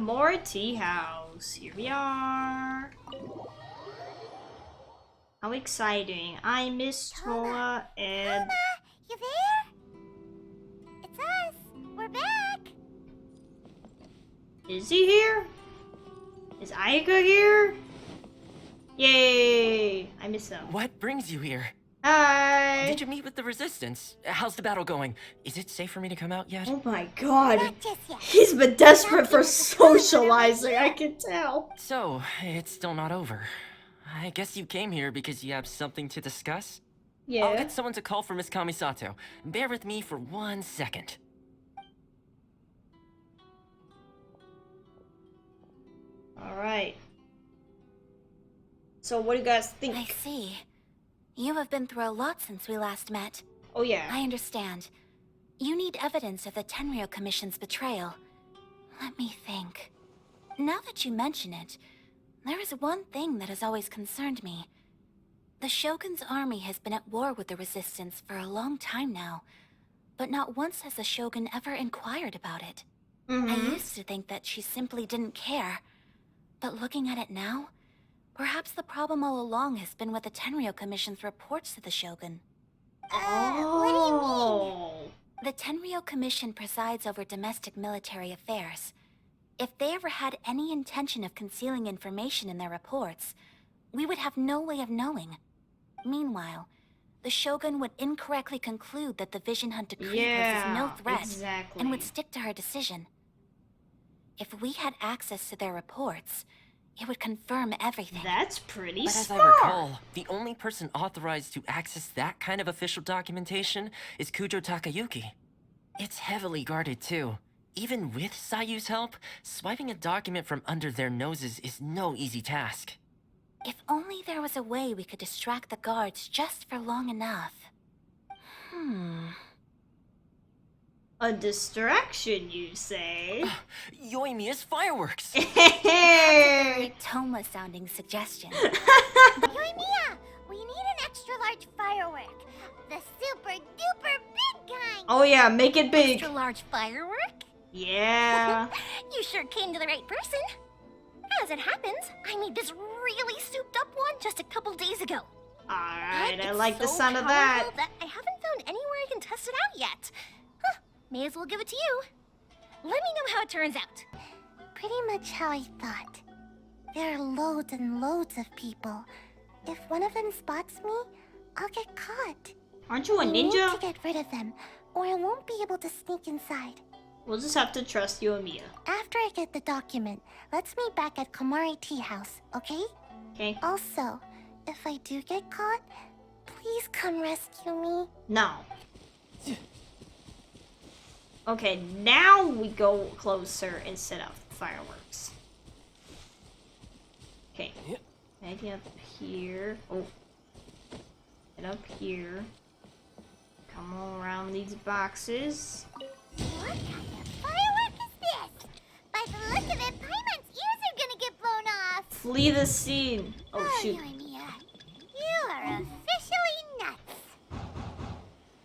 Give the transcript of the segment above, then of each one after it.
Filmora Tea House. Here we are. How exciting. I'm Miss Tola and... Toma, you there? It's us. We're back. Is he here? Is Ayaka here? Yay! I miss him. What brings you here? Hi! Did you meet with the Resistance? How's the battle going? Is it safe for me to come out yet? Oh my god. Not just yet. He's been desperate for socializing, I can tell. So, it's still not over. I guess you came here because you have something to discuss? I'll Yeah. get someone to call for Miss Kamisato. Bear with me for 1 second. Alright. So what do you guys think? I see. You have been through a lot since we last met. Oh yeah. I understand. You need evidence of the Tenryou Commission's betrayal. Let me think. Now that you mention it, there is one thing that has always concerned me. The Shogun's army has been at war with the Resistance for a long time now, but not once has the Shogun ever inquired about it. I used to think that she simply didn't care, but looking at it now, perhaps the problem all along has been with the Tenryou Commission's reports to the Shogun. What do you mean? The Tenryou Commission presides over domestic military affairs. If they ever had any intention of concealing information in their reports, we would have no way of knowing. Meanwhile, the Shogun would incorrectly conclude that the Vision Hunt decree poses no threat exactly. and would stick to her decision. If we had access to their reports, it would confirm everything. That's pretty But as I smart. recall, the only person authorized to access that kind of official documentation is Kujo Takayuki. It's heavily guarded too. Even with Sayu's help, swiping a document from under their noses is no easy task. If only there was a way we could distract the guards just for long enough. A distraction, you say? Yoimiya's fireworks! Very Toma-sounding suggestion. Yoimiya, we need an extra large firework. The super duper big kind. Oh yeah, make it big. Extra large firework? Yeah. You sure came to the right person. As it happens, I made this really souped up one just a couple days ago. Alright, But I it's like the so sound of that. powerful I haven't found anywhere I can test it out yet. Huh, may as well give it to you. Let me know how it turns out. Pretty much how I thought. There are loads and loads of people. If one of them spots me, I'll get caught. Aren't you a I need ninja? to get rid of them, or I won't be able to sneak inside. We'll just have to trust you and Mia. After I get the document, let's meet back at Komari Tea House, okay? Okay? Also, if I do get caught, please come rescue me. No. Okay, now we go closer and set up fireworks. Okay. Maybe up here. Oh. Get up here. Come around these boxes. What kind of firework is this? By the look of it, Paimon's ears are gonna get blown off. Flee the scene. Oh shoot. Yoimiya, you are officially nuts.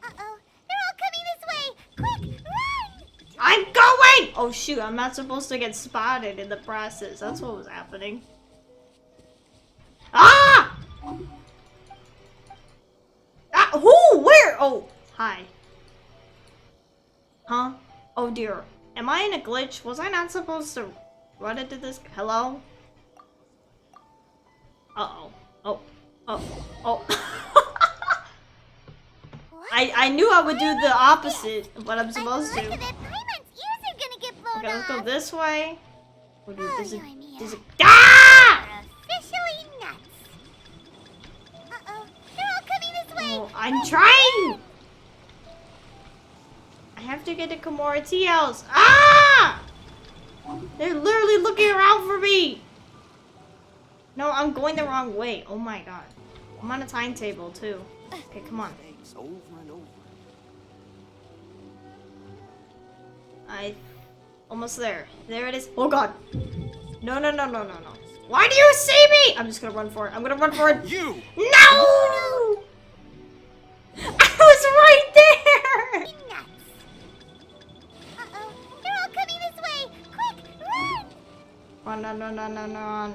Uh-oh, they're all coming this way. Quick, run! I'm going! Oh shoot, I'm not supposed to get spotted in the process. That's what was happening. Ah! Ah, who? Where? Oh, hi. Huh? Oh dear. Am I in a glitch? Was I not supposed to run into this? Hello? Uh-oh. Oh. Oh. Oh. I knew I would do the opposite of what I'm supposed By the to. look of it, Paimon's ears are gonna get blown Okay, let's go off. this way. Oh, dude, there's a, Yoimiya. there's a, ah! You're officially nuts. Uh-oh, they're all coming this way. Oh, I'm trying! I have to get to Komori Tea House. Ah! They're literally looking around for me. No, I'm going the wrong way. Oh my god. I'm on a timetable too. Okay, come on. Almost there. There it is. Oh god. No, no, no, no, no, no. Why do you see me? I'm just gonna run for it. I'm gonna run for it. You! No! I was right there! Nuts. Uh-oh, they're all coming this way. Quick, run! on, on.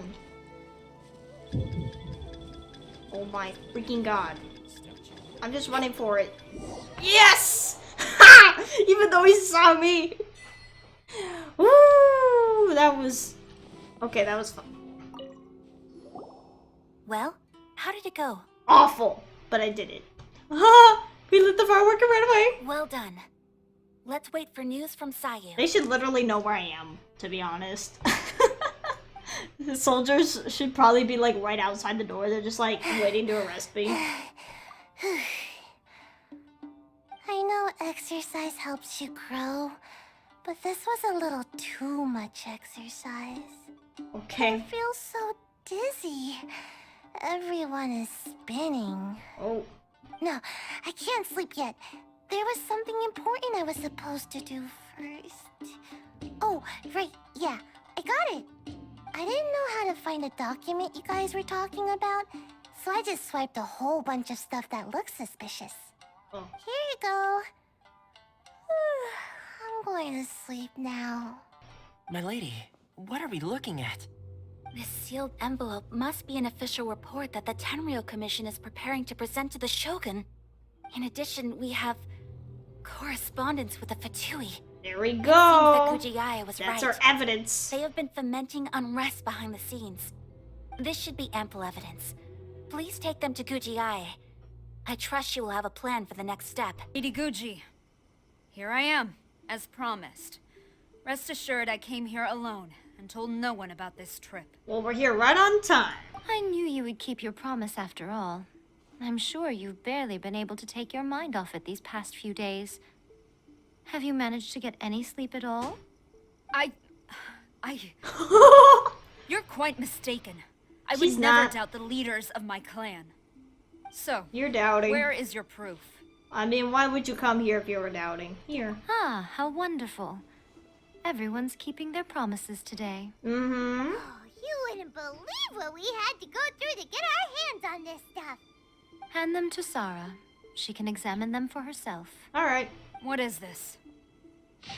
Oh my freaking god. I'm just running for it. Yes! Ha! Even though he saw me. Woo! That was... Okay, that was fun. Well, how did it go? Awful, but I did it. Ah! We lit the firework and ran away. Well done. Let's wait for news from Sayu. They should literally know where I am, to be honest. The soldiers should probably be like right outside the door. They're just like waiting to arrest me. I know exercise helps you grow, but this was a little too much exercise. Okay. I feel so dizzy. Everyone is spinning. Oh. No, I can't sleep yet. There was something important I was supposed to do first. Oh, right, yeah, I got it. I didn't know how to find a document you guys were talking about, so I just swiped a whole bunch of stuff that looks suspicious. Oh. Here you go. I'm going to sleep now. My lady, what are we looking at? This sealed envelope must be an official report that the Tenryou Commission is preparing to present to the Shogun. In addition, we have correspondence with the Fatui. There we It go. seems that Kujiaya was That's right. our evidence. They have been fomenting unrest behind the scenes. This should be ample evidence. Please take them to Kujiaya. I trust you will have a plan for the next step. Lady Guji, here I am, as promised. Rest assured I came here alone and told no one about this trip. Well, we're here right on time. I knew you would keep your promise after all. I'm sure you've barely been able to take your mind off it these past few days. Have you managed to get any sleep at all? You're quite mistaken. I She's would never not. doubt the leaders of my clan. So, You're doubting. where is your proof? I mean, why would you come here if you were doubting? Here. Ah, how wonderful. Everyone's keeping their promises today. Mm-hmm. Oh, you wouldn't believe what we had to go through to get our hands on this stuff. Hand them to Sarah. She can examine them for herself. Alright. What is this?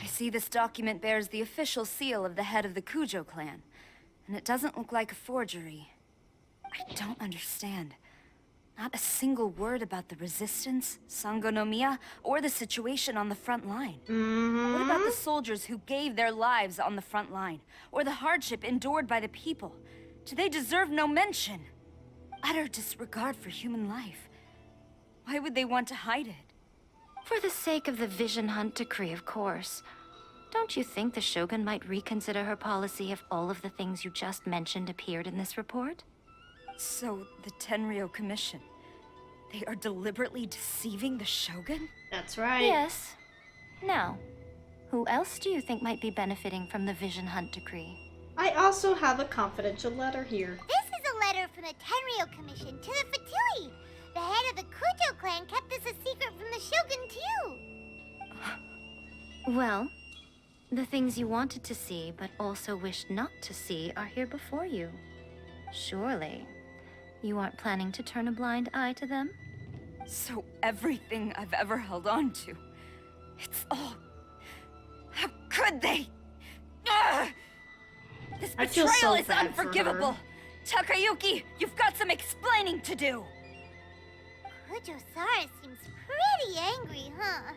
I see this document bears the official seal of the head of the Kujo clan, and it doesn't look like a forgery. I don't understand. Not a single word about the resistance, Sangonomiya, or the situation on the front line. Mm-hmm. What about the soldiers who gave their lives on the front line, or the hardship endured by the people? Do they deserve no mention? Utter disregard for human life. Why would they want to hide it? For the sake of the Vision Hunt decree, of course. Don't you think the Shogun might reconsider her policy if all of the things you just mentioned appeared in this report? So, the Tenryou Commission, they are deliberately deceiving the Shogun? That's right. Yes. Now, who else do you think might be benefiting from the Vision Hunt decree? I also have a confidential letter here. This is a letter from the Tenryou Commission to the Fatui. The head of the Kujo clan kept this a secret from the Shogun, too. Well, the things you wanted to see but also wished not to see are here before you. Surely, you aren't planning to turn a blind eye to them? So everything I've ever held on to, it's all... How could they? Ugh! This I feel betrayal so is bad for unforgivable. Takayuki, you've got some explaining to do. Kujo-Sara seems pretty angry, huh?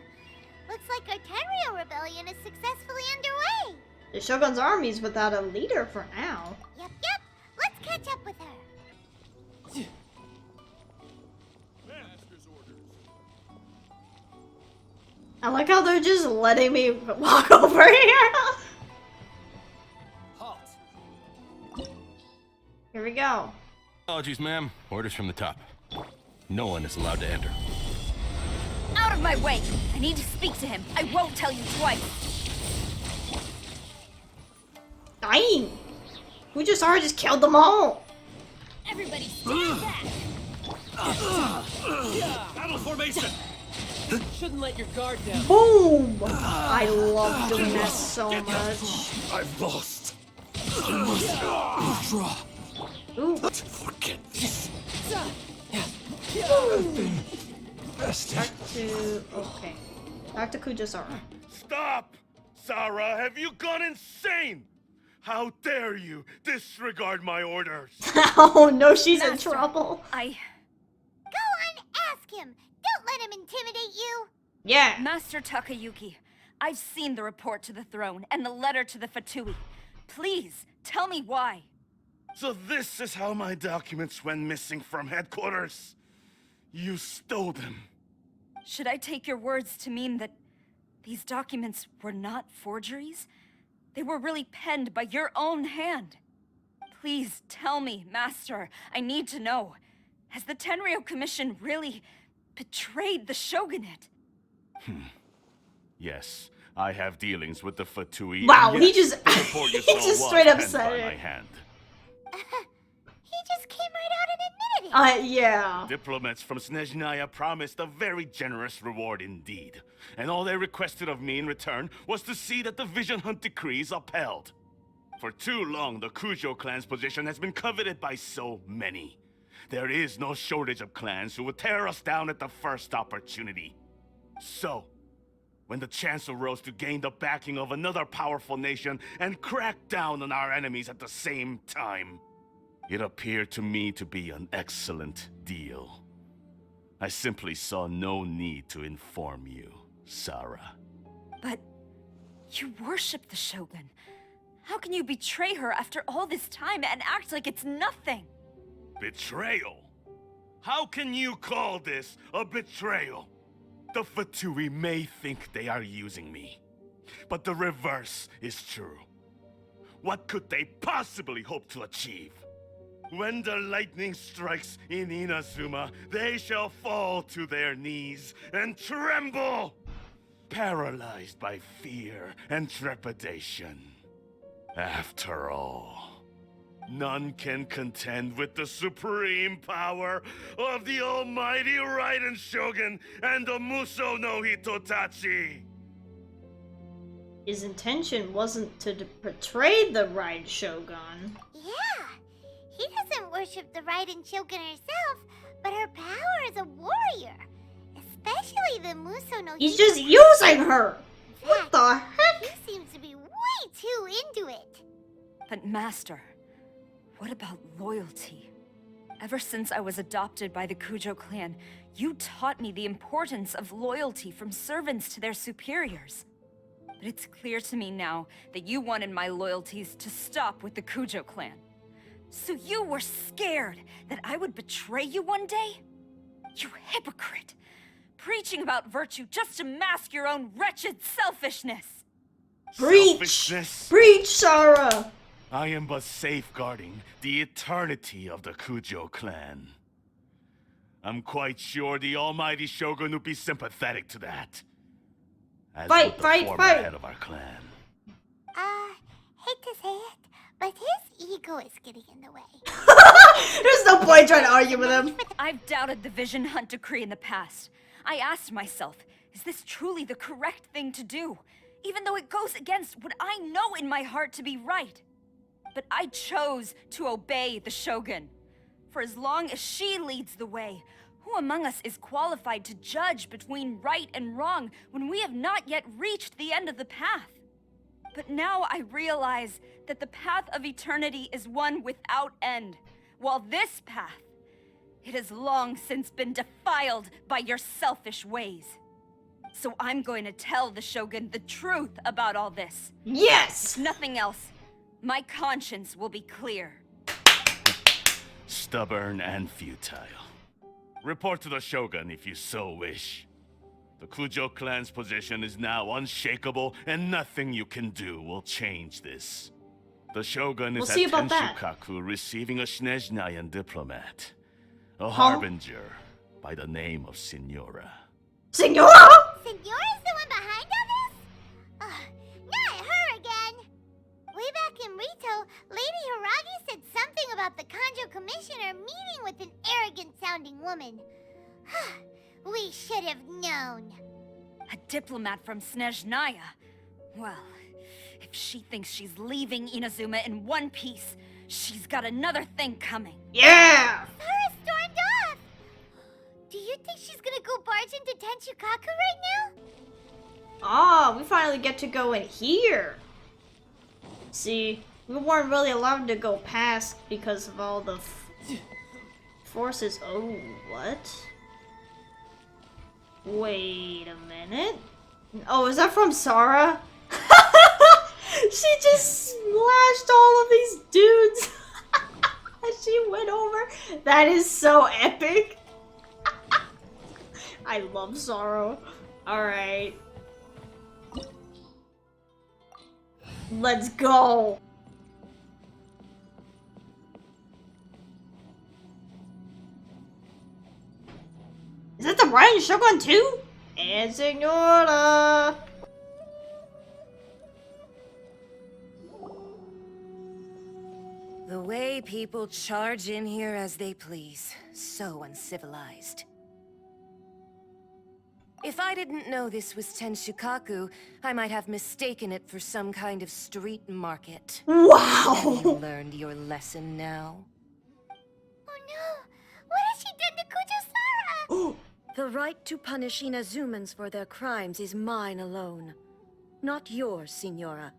Looks like our Tenryou rebellion is successfully underway. The Shogun's army's without a leader for now. Yep. Let's catch up with her. I like how they're just letting me walk over here. Halt. Here we go. Apologies, ma'am. Orders from the top. No one is allowed to enter. Out of my way! I need to speak to him. I won't tell you twice. Dying. Kujo-Sara just killed them all. Everybody stand back! Battle formation! Shouldn't let your guard down. Boom. I love doing that so much. I've lost. I must withdraw. Ooh. Forget this. Back to... Okay. Back to Kujo-Sara. Stop! Sarah, have you gone insane? How dare you disregard my orders? Oh no, she's in Master, trouble. Go on, ask him. Don't let him intimidate you. Yeah. Master Takayuki, I've seen the report to the throne and the letter to the Fatui. Please, tell me why. So this is how my documents went missing from headquarters. You stole them. Should I take your words to mean that these documents were not forgeries? They were really penned by your own hand. Please tell me, Master. I need to know. Has the Tenryou Commission really betrayed the shogunate? Yes, I have dealings with the Fatui. Wow, and he yes, just the report you he saw just was straight up penned said by it. my hand. He just came right out and admitted it. Yeah. Diplomats from Snezhnaya promised a very generous reward indeed. And all they requested of me in return was to see that the Vision Hunt decree is upheld. For too long, the Kujo clan's position has been coveted by so many. There is no shortage of clans who would tear us down at the first opportunity. So, when the chance arose to gain the backing of another powerful nation and crack down on our enemies at the same time, it appeared to me to be an excellent deal. I simply saw no need to inform you, Sarah. But you worship the Shogun. How can you betray her after all this time and act like it's nothing? Betrayal? How can you call this a betrayal? The Fatui may think they are using me, but the reverse is true. What could they possibly hope to achieve? When the lightning strikes in Inazuma, they shall fall to their knees and tremble, paralyzed by fear and trepidation. After all, none can contend with the supreme power of the almighty Raiden Shogun and the Muso no Hitotachi. His intention wasn't to betray the Raiden Shogun. Yeah, he doesn't worship the Raiden Shogun herself, but her power as a warrior. Especially the Muso no He's just using her! What the heck? He seems to be way too into it. But Master, what about loyalty? Ever since I was adopted by the Kujo clan, you taught me the importance of loyalty from servants to their superiors. But it's clear to me now that you wanted my loyalties to stop with the Kujo clan. So you were scared that I would betray you one day? You hypocrite! Preaching about virtue just to mask your own wretched selfishness! Breach! Selfishness? Breach, Sarah! I am but safeguarding the eternity of the Kujo clan. I'm quite sure the almighty Shogun would be sympathetic to that. As would the former head of our clan. Hate to say it, but his ego is getting in the way. There's no point trying to argue with him. I've doubted the Vision Hunt decree in the past. I asked myself, is this truly the correct thing to do? Even though it goes against what I know in my heart to be right. But I chose to obey the Shogun. For as long as she leads the way, who among us is qualified to judge between right and wrong when we have not yet reached the end of the path? But now I realize that the path of eternity is one without end, while this path, it has long since been defiled by your selfish ways. So I'm going to tell the Shogun the truth about all this. Yes! If nothing else, my conscience will be clear. Stubborn and futile. Report to the Shogun if you so wish. The Kujo clan's position is now unshakable, and nothing you can do will change this. The Shogun is at Tenshukaku receiving a Snezhnayan diplomat. A harbinger by the name of Signora. Signora? Signora's the one behind all this? Not her again. Way back in Rito, Lady Hiragi said something about the Kanjo Commissioner meeting with an arrogant-sounding woman. We should have known. A diplomat from Snezhnaya? Well, if she thinks she's leaving Inazuma in one piece, she's got another thing coming. Yeah! Sarah stormed off! Do you think she's gonna go barge into Tenshukaku right now? Ah, we finally get to go in here. See, We weren't really allowed to go past because of all the forces. Oh, what? Wait a minute. Oh, is that from Sarah? She just slashed all of these dudes as she went over. That is so epic. I love Sorrow. Alright. Let's go. Is that the Ryan Shogun too? And Senora. The way people charge in here as they please. So uncivilized. If I didn't know this was Tenshukaku, I might have mistaken it for some kind of street market. Wow! Have you learned your lesson now? Oh no! What has she done to Kujo-Sara? The right to punish Inazumans for their crimes is mine alone. Not yours, Signora.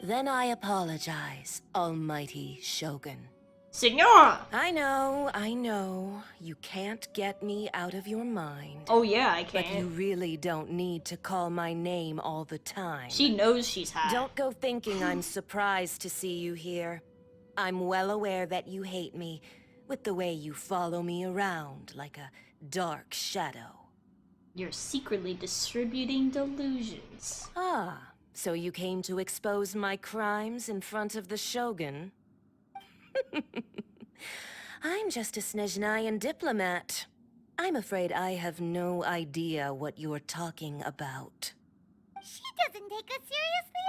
Then I apologize, Almighty Shogun. Senora! I know. You can't get me out of your mind. Oh yeah, I But you can. really don't need to call my name all the time. She knows she's hot. Don't go thinking I'm surprised to see you here. I'm well aware that you hate me, with the way you follow me around like a dark shadow. You're secretly distributing delusions. Ah, so you came to expose my crimes in front of the Shogun? I'm just a Snezhnayan diplomat. I'm afraid I have no idea what you're talking about. She doesn't take us seriously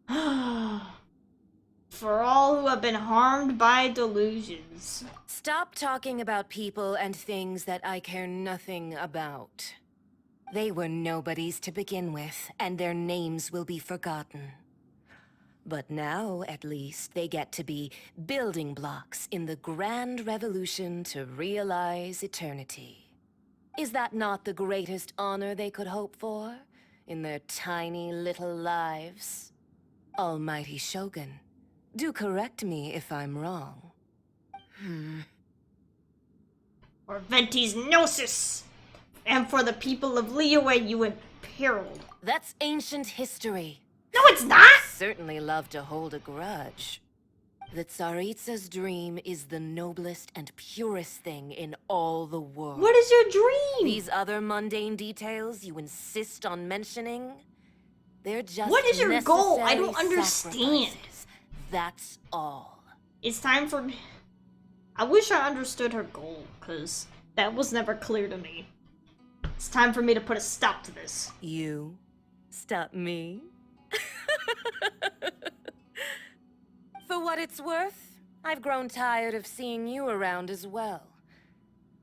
at all! For all who have been harmed by delusions. Stop talking about people and things that I care nothing about. They were nobodies to begin with, and their names will be forgotten. But now, at least, they get to be building blocks in the grand revolution to realize eternity. Is that not the greatest honor they could hope for in their tiny little lives? Almighty Shogun, do correct me if I'm wrong. Or Venti's Gnosis! And for the people of Liyue, you imperiled. That's ancient history. No, it's not! Certainly love to hold a grudge. The Tsaritsa's dream is the noblest and purest thing in all the world. What is your dream? These other mundane details you insist on mentioning, they're just What is your goal? I don't necessary understand. sacrifices. That's all. It's time for me. I wish I understood her goal, because that was never clear to me. It's time for me to put a stop to this. You? Stop me? For what it's worth, I've grown tired of seeing you around as well.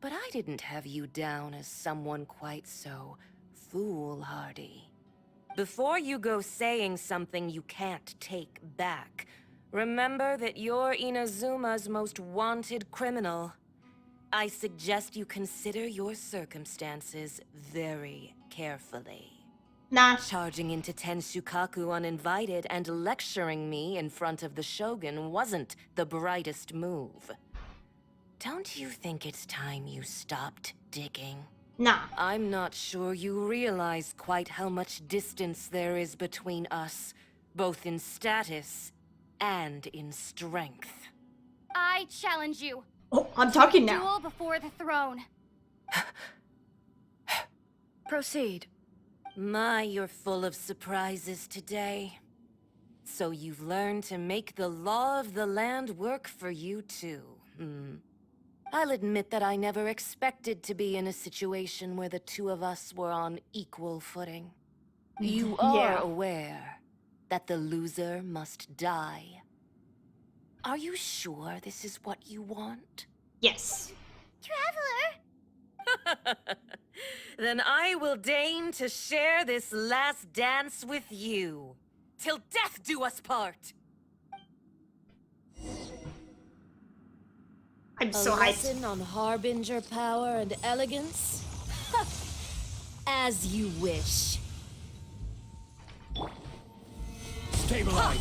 But I didn't have you down as someone quite so foolhardy. Before you go saying something you can't take back, remember that you're Inazuma's most wanted criminal. I suggest you consider your circumstances very carefully. Nah. Charging into Tenshukaku uninvited and lecturing me in front of the Shogun wasn't the brightest move. Don't you think it's time you stopped digging? Nah. I'm not sure you realize quite how much distance there is between us, both in status and in strength. I challenge you. Oh, I'm talking now. Duel before the throne. Proceed. My, you're full of surprises today. So you've learned to make the law of the land work for you too, I'll admit that I never expected to be in a situation where the two of us were on equal footing. You are aware that the loser must die. Are you sure this is what you want? Yes. Traveler! Then I will deign to share this last dance with you. Till death do us part! I'm so A hyped. lesson on harbinger power and elegance? As you wish. Stabilize.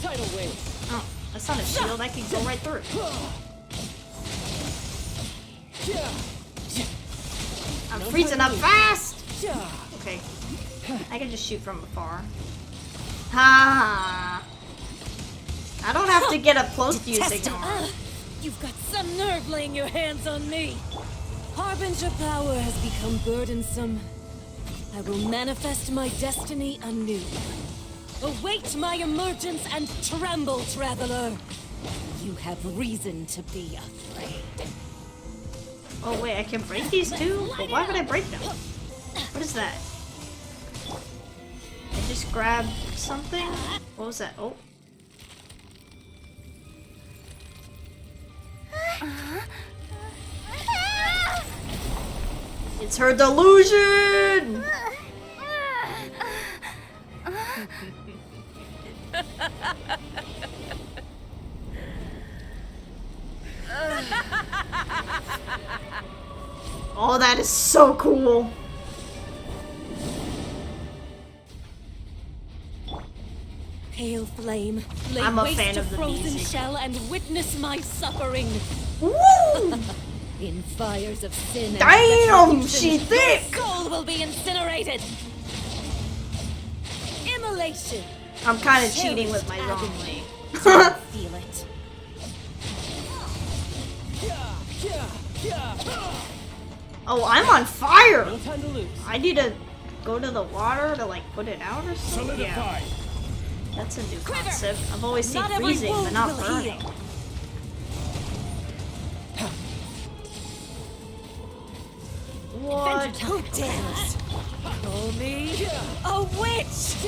Tidal wave. Oh, that's not a shield. I can go right through it. I'm freezing up fast! Okay. I can just shoot from afar. Ha! I don't have to get up close to you, Signora. You've got some nerve laying your hands on me. Harbinger power has become burdensome. I will manifest my destiny anew. Await my emergence and tremble, traveler. You have reason to be afraid. Oh wait, I can break these too? But why would I break them? What is that? I just grabbed something? What was that? Oh. It's her delusion! Oh, that is so cool. Pale flame, lay I'm a waste fan to of the frozen music. shell and witness my suffering. Woo! In fires of sin and Damn, retribution, she thick! your soul will be incinerated. Immolation. I'm kind of cheating with my wrong leg. Feel it. Oh, I'm on fire! No time to lose. I need to go to the water to like put it out or something? Solidify. Yeah. That's a new concept. I've always seen Not every freezing, but wound not will burning. heal. What? Who dares call me a witch?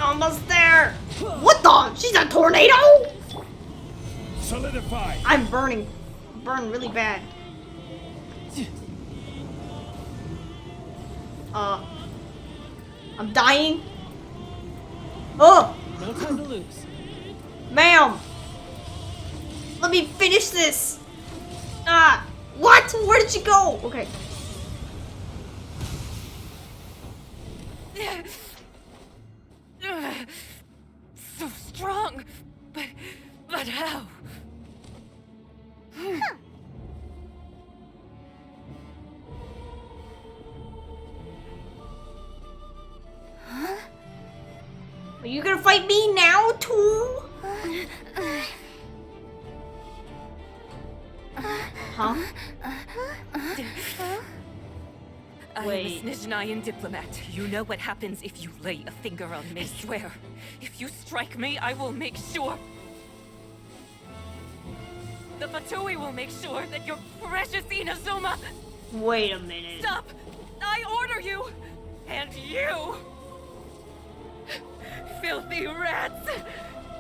Almost there! What the? She's a tornado? Solidify. I'm burning. Burn really bad. I'm dying. Oh! No time to lose. Ma'am! Let me finish this! Ah! What? Where did she go? Okay. So strong, but how? Are you gonna fight me now, too? Huh? I Wait. am a Snezhnayan diplomat. You know what happens if you lay a finger on me, swear. If you strike me, I will make sure. The Fatui will make sure that your precious Inazuma... Wait a minute. Stop! I order you! And you! Filthy rats!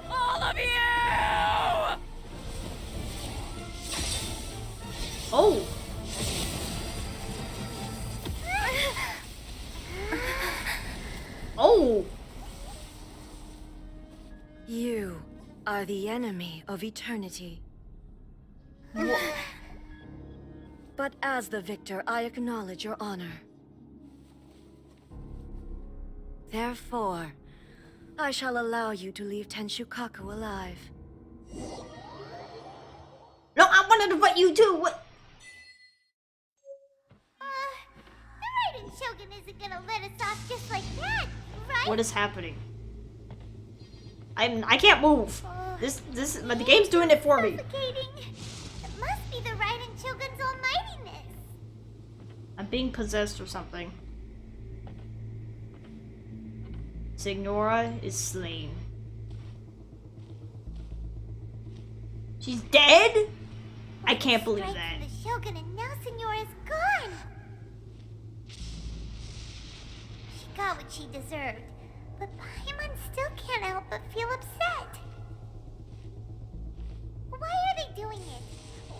All of you! Oh! Oh! You are the enemy of eternity. But as the victor, I acknowledge your honor. Therefore, I shall allow you to leave Tenshukaku alive. No, I wanted to fight you too! What? The Raiden Shogun isn't gonna let us off just like that, right? What is happening? I can't move. But the game's doing it for me. Suffocating. It must be the Raiden Shogun's almightiness. I'm being possessed or something. Signora is slain. She's dead? I can't believe Strike that. for the Shogun and now Signora's gone. She got what she deserved, but Paimon still can't help but feel upset. Why are they doing it?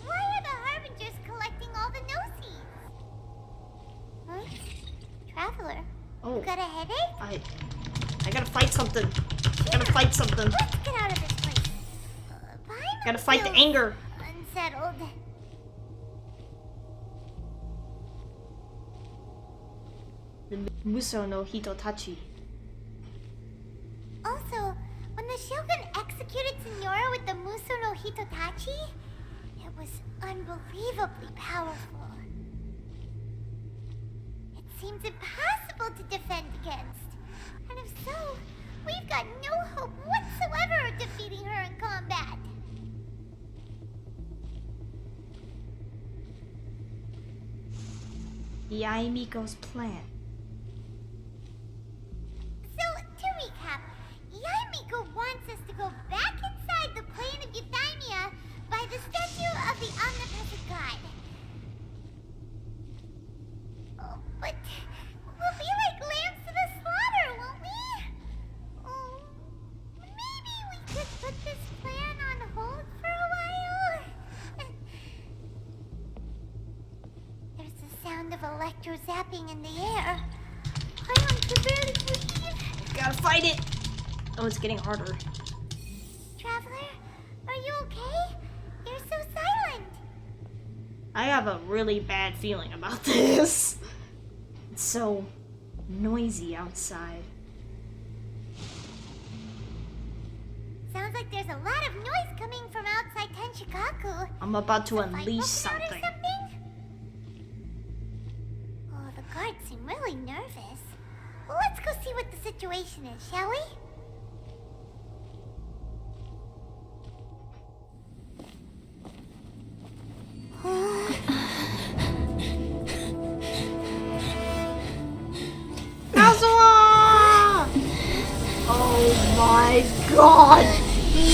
Why are the Harbingers collecting all the no-seeds? Huh? Traveler, Oh, you got a headache? I gotta fight something. I gotta fight something. Let's get out of this place. Gotta fight the anger. Unsettled. The Muso no Hitotachi. Also, when the Shogun executed Signora with the Muso no Hitotachi, it was unbelievably powerful. It seems impossible to defend against. And if so, we've got no hope whatsoever of defeating her in combat. Yaemiko's plan. So, to recap, Yaemiko wants us to go back inside the plane of Euthymia by the statue of the omnipresent god. Oh, but we'll be like lambs to the slaughter, won't we? Oh, maybe we could put this plan on hold for a while? There's the sound of electro zapping in the air. I can barely breathe. Gotta fight it. Oh, it's getting harder. Traveler, are you okay? You're so silent. I have a really bad feeling about this. It's so noisy outside. Sounds like there's a lot of noise coming from outside Tenshikaku. I'm about to Is the fight unleash broken out or something. Oh, the guards seem really nervous. Well, let's go see what the situation is, shall we? Kazuha! Oh my god!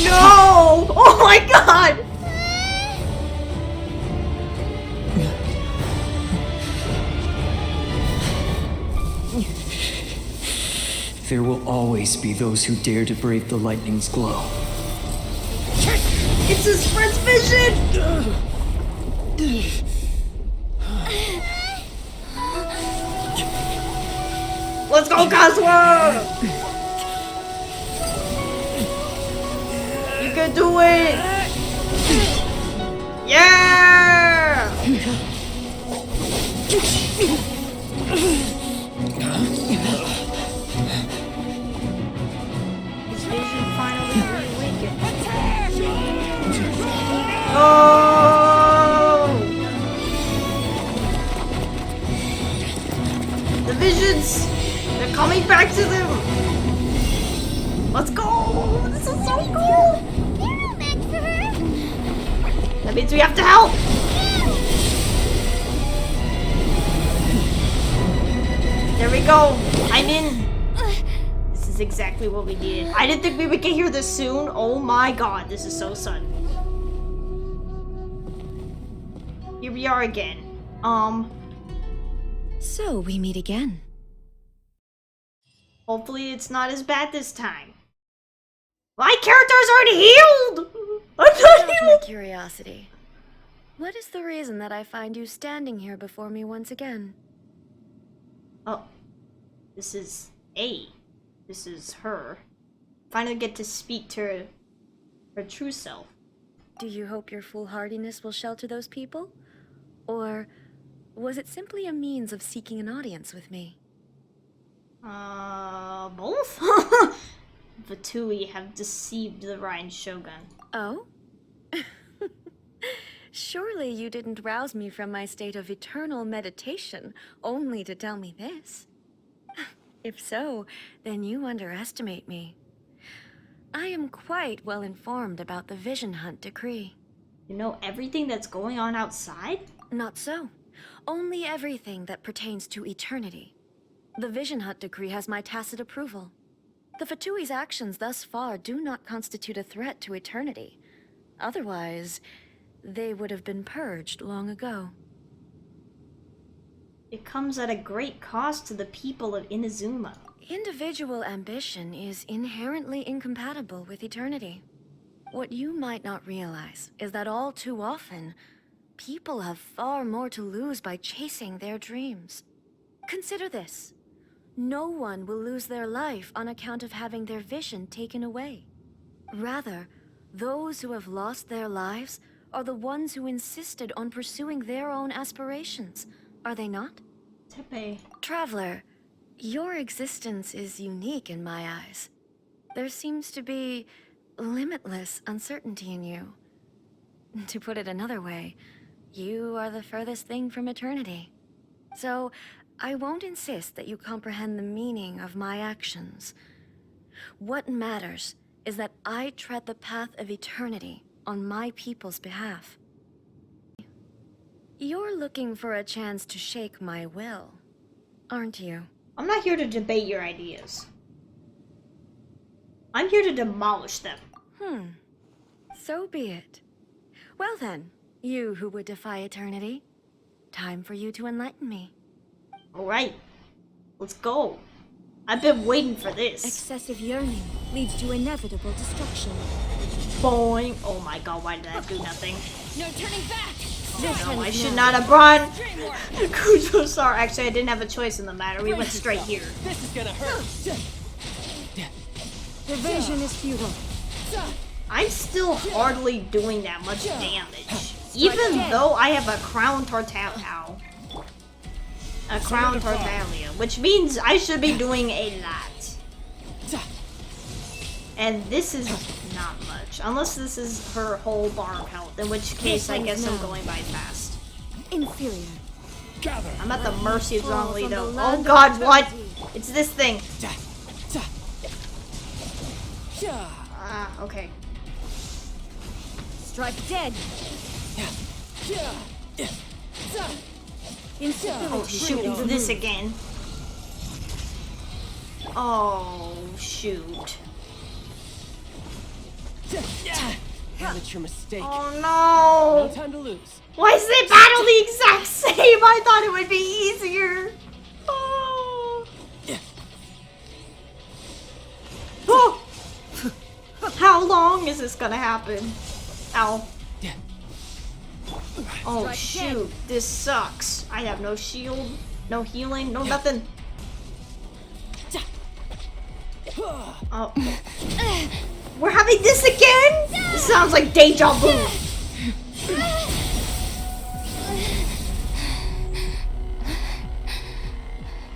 No! Oh my god! There will always be those who dare to brave the lightning's glow. It's his friend's vision! Let's go, Kazuha! You can do it! Yeah! His vision finally reawakened. Oh! The visions! They're coming back to them! Let's go! This is so cool! That means we have to help! There we go! I'm in! This is exactly what we needed. I didn't think we would get here this soon. Oh my god, this is so sudden. Here we are again. So we meet again. Hopefully it's not as bad this time. My character's already healed! I'm not Out of my healed! curiosity, what is the reason that I find you standing here before me once again? Oh. This is A. This is her. Finally get to speak to her true self. Do you hope your foolhardiness will shelter those people? Or was it simply a means of seeking an audience with me? Both? Vatui have deceived the Rhine Shogun. Oh? Surely you didn't rouse me from my state of eternal meditation only to tell me this. If so, then you underestimate me. I am quite well informed about the Vision Hunt decree. You know everything that's going on outside? Not so. Only everything that pertains to eternity. The Vision Hunt decree has my tacit approval. The Fatui's actions thus far do not constitute a threat to eternity. Otherwise, they would have been purged long ago. It comes at a great cost to the people of Inazuma. Individual ambition is inherently incompatible with eternity. What you might not realize is that all too often, people have far more to lose by chasing their dreams. Consider this. No one will lose their life on account of having their vision taken away. Rather, Those who have lost their lives are the ones who insisted on pursuing their own aspirations, are they not? Tepe. Traveler, your existence is unique in my eyes. There seems to be limitless uncertainty in you. To put it another way, you are the furthest thing from eternity. So, I won't insist that you comprehend the meaning of my actions. What matters is that I tread the path of eternity on my people's behalf. You're looking for a chance to shake my will, aren't you? I'm not here to debate your ideas. I'm here to demolish them. So be it. Well then, you who would defy eternity, time for you to enlighten me. Alright. Let's go. I've been waiting for this. Excessive yearning leads to inevitable destruction. Boing. Oh my god, why did that do nothing? No turning back! No, I should not have brought Kujo-sar. Actually, I didn't have a choice in the matter. We went straight here. This is gonna hurt. Evasion is futile. I'm still hardly doing that much damage. Even though I have a crown Tartaglia. A crown Tartaglia, which means I should be doing a lot. And this is not much. Unless this is her whole bar of health, in which case I guess I'm going by fast. Inferior. I'm at the mercy of Zhongli though. Oh god, what? It's this thing. Okay. Strike dead. Oh shoot, it's this again. Oh shoot. Amateur mistake. Oh No no! time to lose. Why is the battle the exact same? I thought it would be easier. Oh. Oh. How long is this gonna happen? Ow. Oh shoot, this sucks. I have no shield, no healing, no nothing. Oh. We're having this again? This sounds like deja vu.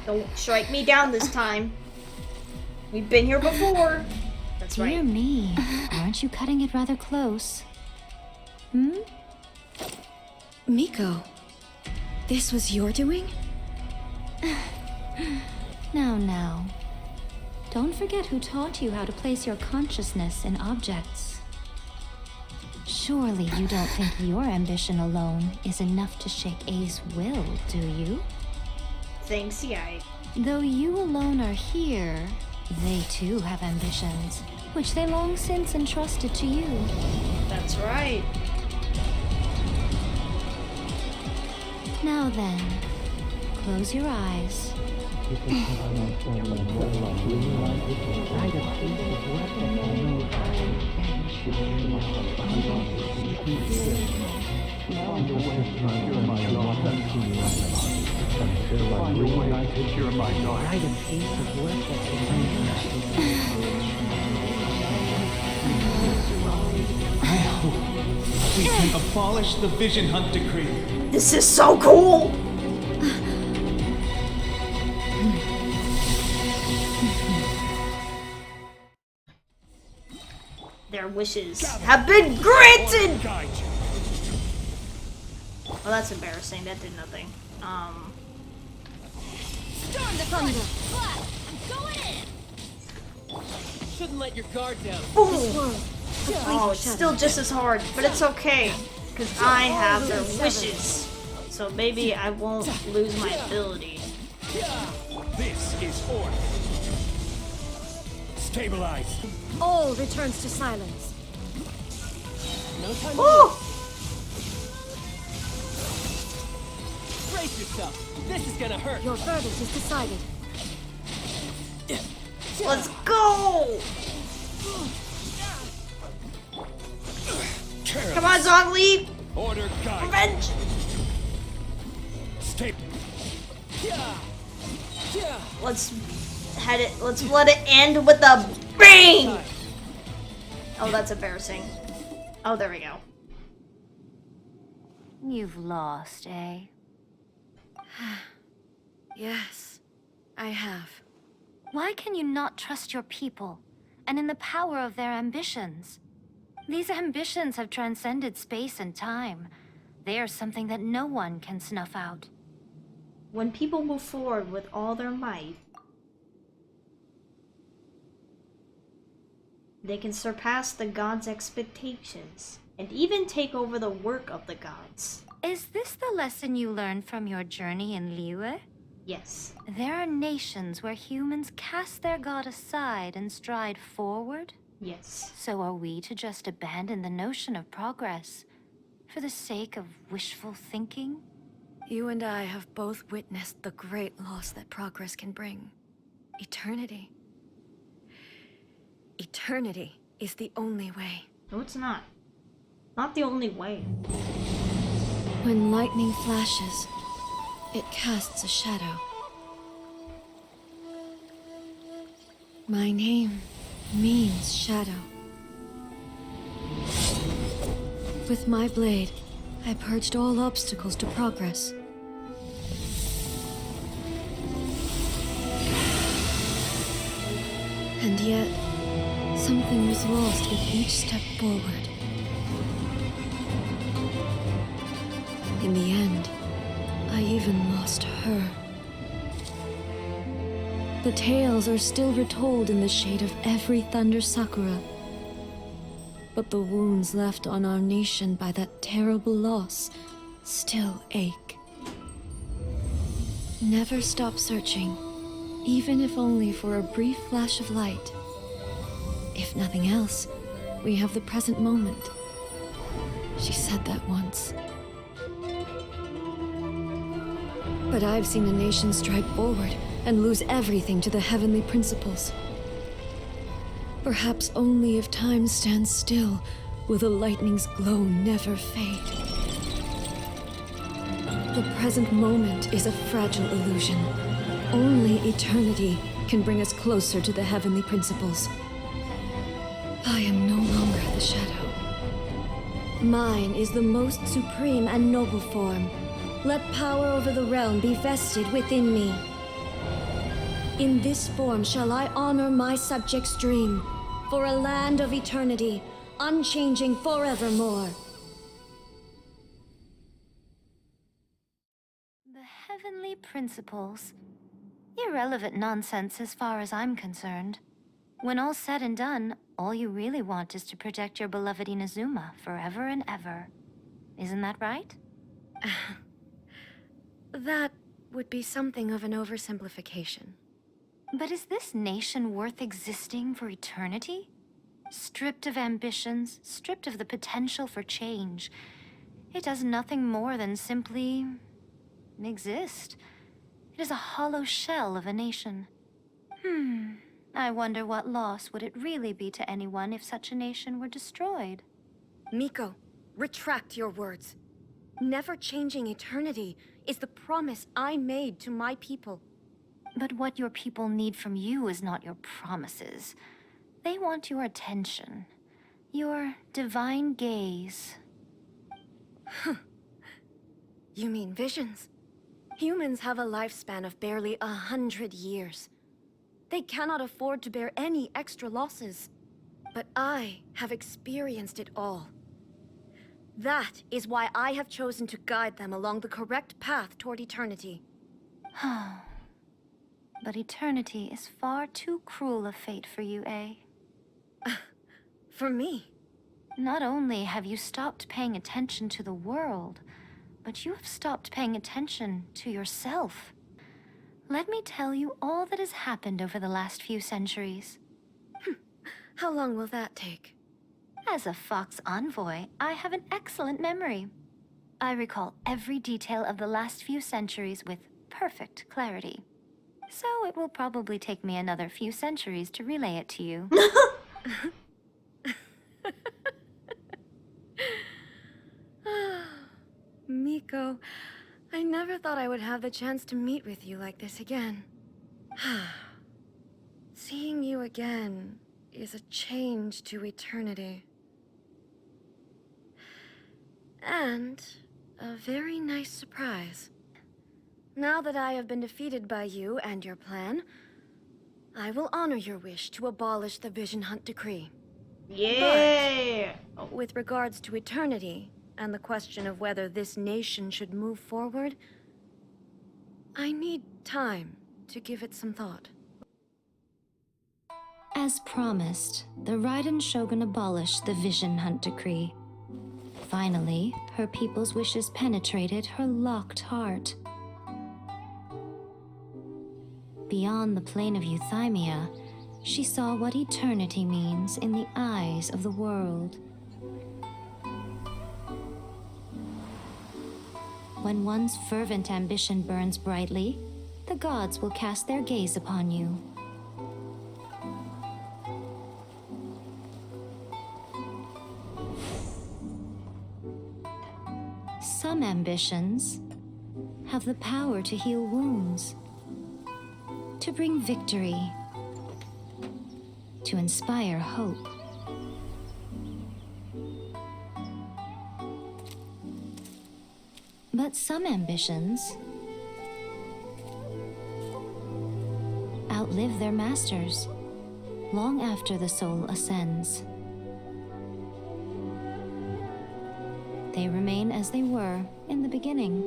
Don't strike me down this time. We've been here before. That's Dear right. me, aren't you cutting it rather close? Miko, this was your doing? Now. Don't forget who taught you how to place your consciousness in objects. Surely you don't think your ambition alone is enough to shake A's will, do you? Thanks, Yai. Though you alone are here, they too have ambitions, which they long since entrusted to you. That's right. Now then, close your eyes. I hope we can abolish the Vision Hunt Decree. This is so cool! Their wishes have been granted! Well, that's embarrassing. That did nothing. Storm the thunder! I'm going in! Shouldn't let your guard down. Boom! Oh, it's still just as hard, but it's okay. Because I have their wishes. So maybe I won't lose my ability. This is order. Stabilize. All returns to silence. No time to Oh! lose. Brace yourself. This is gonna hurt. Your verdict is decided. Let's go! Come on, Zhongli! Order guide. Revenge! Stay. Let's let it end with a bang! Oh, that's embarrassing. Oh, there we go. You've lost, eh? Yes, I have. Why can you not trust your people, and in the power of their ambitions? These ambitions have transcended space and time. They are something that no one can snuff out. When people move forward with all their might, they can surpass the gods' expectations, and even take over the work of the gods. Is this the lesson you learned from your journey in Liyue? Yes. There are nations where humans cast their god aside and stride forward? Yes. So are we to just abandon the notion of progress for the sake of wishful thinking? You and I have both witnessed the great loss that progress can bring. Eternity. Eternity is the only way. No, it's not. Not the only way. When lightning flashes, it casts a shadow. My name means shadow. With my blade, I purged all obstacles to progress. And yet, something was lost with each step forward. In the end, I even lost her. The tales are still retold in the shade of every Thunder Sakura. But the wounds left on our nation by that terrible loss still ache. Never stop searching, even if only for a brief flash of light. If nothing else, we have the present moment. She said that once. But I've seen a nation stride forward and lose everything to the heavenly principles. Perhaps only if time stands still will the lightning's glow never fade. The present moment is a fragile illusion. Only eternity can bring us closer to the heavenly principles. I am no longer the shadow. Mine is the most supreme and noble form. Let power over the realm be vested within me. In this form shall I honor my subjects' dream, for a land of eternity, unchanging forevermore. The heavenly principles. Irrelevant nonsense as far as I'm concerned. When all's said and done, all you really want is to protect your beloved Inazuma forever and ever. Isn't that right? That would be something of an oversimplification. But is this nation worth existing for eternity? Stripped of ambitions, stripped of the potential for change. It does nothing more than simply exist. It is a hollow shell of a nation. I wonder what loss would it really be to anyone if such a nation were destroyed? Miko, retract your words. Never changing eternity is the promise I made to my people. But what your people need from you is not your promises. They want your attention. Your divine gaze. You mean visions? Humans have a lifespan of barely 100 years. They cannot afford to bear any extra losses. But I have experienced it all. That is why I have chosen to guide them along the correct path toward eternity. But eternity is far too cruel a fate for you, eh? For me? Not only have you stopped paying attention to the world, but you have stopped paying attention to yourself. Let me tell you all that has happened over the last few centuries. How long will that take? As a Fox envoy, I have an excellent memory. I recall every detail of the last few centuries with perfect clarity. So it will probably take me another few centuries to relay it to you. Miko, I never thought I would have the chance to meet with you like this again. Seeing you again is a change to eternity. And a very nice surprise. Now that I have been defeated by you and your plan, I will honor your wish to abolish the Vision Hunt Decree. Yeah! But with regards to eternity, and the question of whether this nation should move forward, I need time to give it some thought. As promised, the Raiden Shogun abolished the Vision Hunt Decree. Finally, her people's wishes penetrated her locked heart. Beyond the plane of euthymia, she saw what eternity means in the eyes of the world. When one's fervent ambition burns brightly, the gods will cast their gaze upon you. Some ambitions have the power to heal wounds, to bring victory, to inspire hope. But some ambitions outlive their masters long after the soul ascends. They remain as they were in the beginning.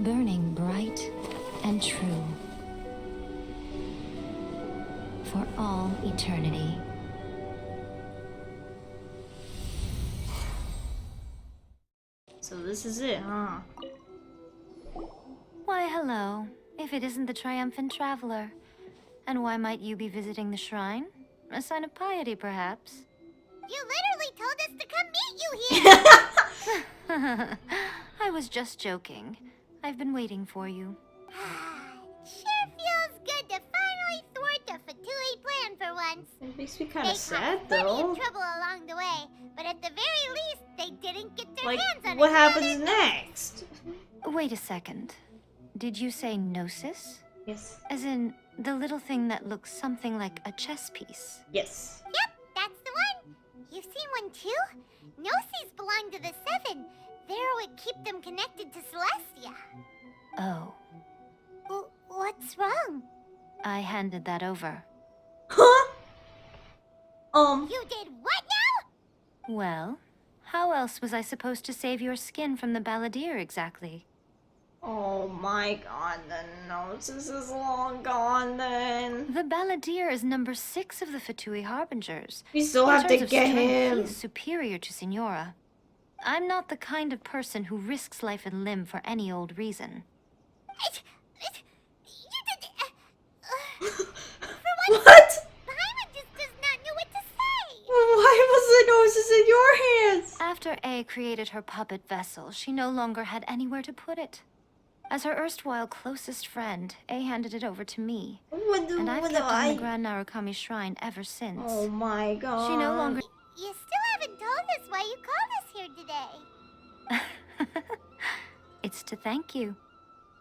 Burning bright and true for all eternity. So this is it, huh? Why, hello, if it isn't the triumphant traveler. And why might you be visiting the shrine? A sign of piety, perhaps? You literally told us to come meet you here! I was just joking. I've been waiting for you. Sure feels good to finally thwart the Fatui plan for once. It makes me kind of They sad, caused plenty though. of trouble along the way, but at the very least, they didn't get their Like, hands on what it. happens next? Wait a second. Did you say gnosis? Yes. As in, the little thing that looks something like a chess piece? Yes. Yep, that's the one. You've seen one too? Gnosis belong to the Seven. They're what keep them connected to Celestia. Oh. What's wrong? I handed that over. Huh? You did what now? Well, how else was I supposed to save your skin from the balladeer exactly? Oh my god, the gnosis is long gone then. The balladeer is number 6 of the Fatui Harbingers. We still In have to terms of get strength, him. He's superior to Signora. I'm not the kind of person who risks life and limb for any old reason. What? Paimon just does not know what to say. Why was the gnosis in your hands? After A created her puppet vessel, she no longer had anywhere to put it. As her erstwhile closest friend, A handed it over to me. And I've kept it in the Grand Narukami Shrine ever since. Oh my god. She no longer... You still haven't told us why you called us here today. It's to thank you.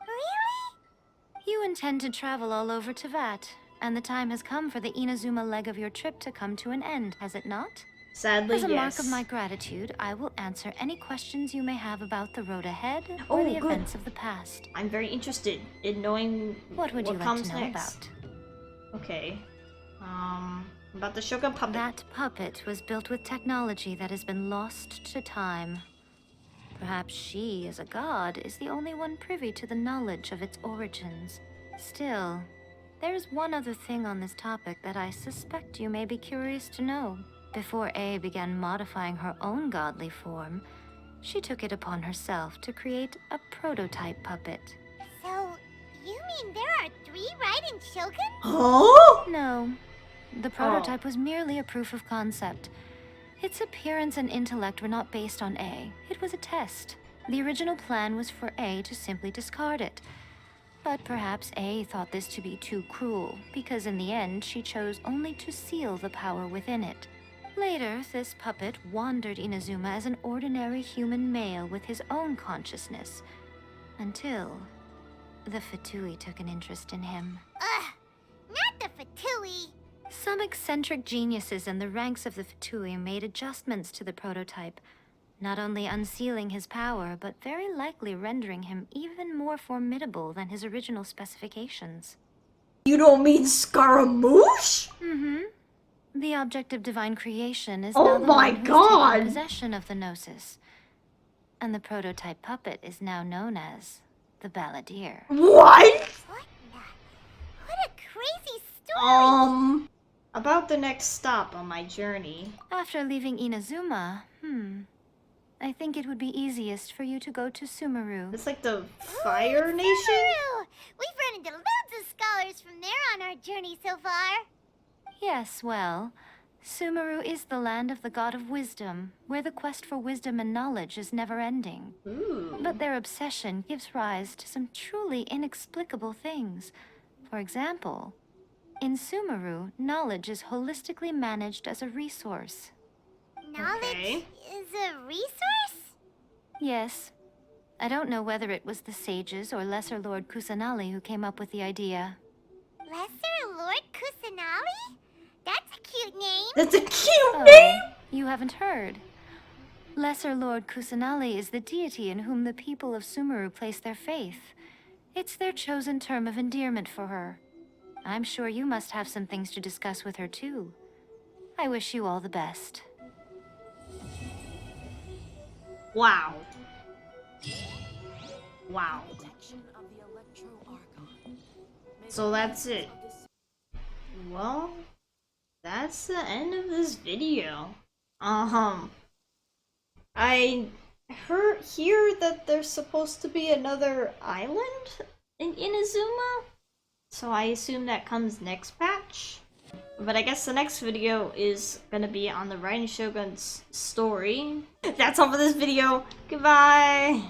Really? You intend to travel all over Teyvat, and the time has come for the Inazuma leg of your trip to come to an end, has it not? Sadly, As a yes. mark of my gratitude, I will answer any questions you may have about the road ahead or the good. events of the past. I'm very interested in knowing What would you like comes to know next. about? Okay. About the Shogun puppet. That puppet was built with technology that has been lost to time. Perhaps she, as a god, is the only one privy to the knowledge of its origins. Still, there's one other thing on this topic that I suspect you may be curious to know. Before A began modifying her own godly form, she took it upon herself to create a prototype puppet. So, you mean there are 3 Raiden Shogun? Huh? No. The prototype was merely a proof of concept. Its appearance and intellect were not based on A. It was a test. The original plan was for A to simply discard it. But perhaps A thought this to be too cruel, because in the end she chose only to seal the power within it. Later, this puppet wandered Inazuma as an ordinary human male with his own consciousness. Until The Fatui took an interest in him. Ugh, not the Fatui. Some eccentric geniuses in the ranks of the Fatui made adjustments to the prototype, not only unsealing his power, but very likely rendering him even more formidable than his original specifications. You don't mean Scaramouche? Mm-hmm. The object of divine creation is Oh now the my one who's God. taken possession of the Gnosis. And the prototype puppet is now known as the Balladeer. What? What a crazy story! About the next stop on my journey. After leaving Inazuma, I think it would be easiest for you to go to Sumeru. It's like the Fire Nation? Sumeru! We've run into loads of scholars from there on our journey so far. Yes, well, Sumeru is the land of the god of wisdom, where the quest for wisdom and knowledge is never-ending. But their obsession gives rise to some truly inexplicable things. For example, in Sumeru, knowledge is holistically managed as a resource. Knowledge is a resource? Yes. I don't know whether it was the sages or Lesser Lord Kusanali who came up with the idea. Lesser Lord Kusanali? That's a cute name. That's a cute name? You haven't heard. Lesser Lord Kusanali is the deity in whom the people of Sumeru place their faith. It's their chosen term of endearment for her. I'm sure you must have some things to discuss with her too. I wish you all the best. Wow. Wow. So that's it. Well, that's the end of this video. I hear that there's supposed to be another island in Inazuma, so I assume that comes next patch. But I guess the next video is gonna be on the Raiden Shogun's story. That's all for this video. Goodbye!